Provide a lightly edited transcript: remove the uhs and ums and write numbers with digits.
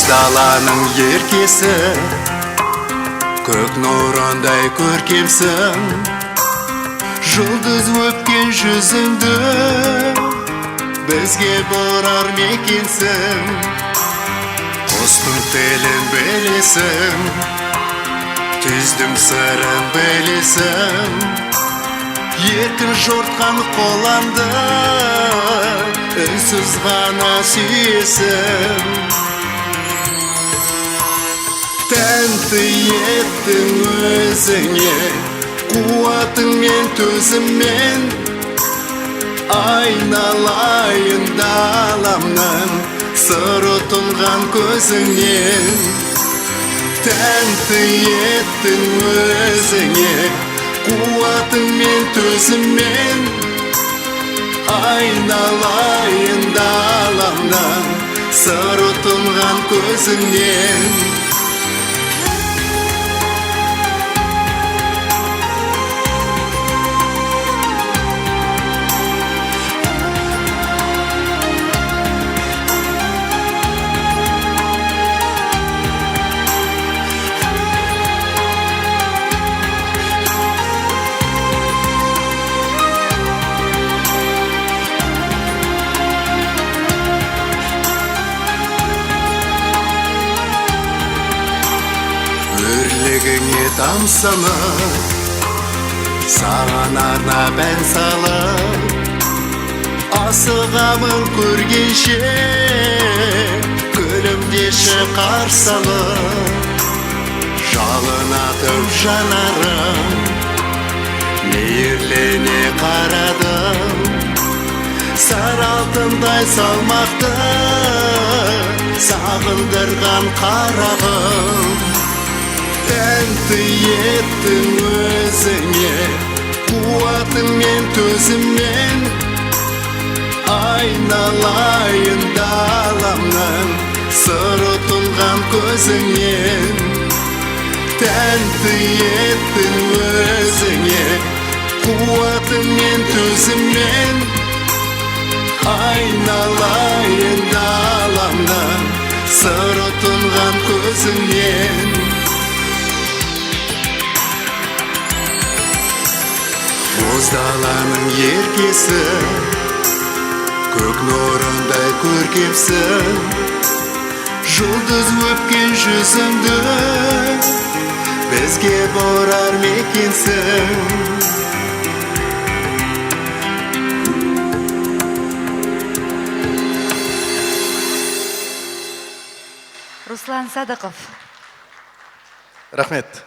даланың еркесі, көк нұрындай көркемсің. Жұлдыз өпкен жүзіңді бізге бұрар мекенсің. Құстың тілін білесің, түздің сырын білесің. Еркін жортқан қоланды үнсіз ғана сүйесің. Тәнті еттің өзіңе, қуатың мен төзіммен. Айналайын даламнан, сыры тұнған көзіңнен. Тәнті еттің өзіңе, қуатың мен төзіммен. Айналайын даламнан, сыры тұнған көзіңнен. Өрлігіңе тамсанып, саған арнап ән салып, асығамын көргенше, күлімдеші қарсы алып. Жалынатып жанарым, мейірлене қарадым. Сары алтындай салмақты сағындырған қарағым. Тәнті еттің өзіңе, қуатың мен төзіммен. Айналайын даламнан, сыры тұнған көзіңнен. Тәнті еттің өзіңе, қуатың мен төзіммен. Айналайын даламнан, сыры тұнған көзіңнен. Боз даланың еркесі, көк нұрындай көркемсің. Жұлдыз өпкен жүзіңді бізге бұрар мекенсің. Руслан Садықов. Рахмет.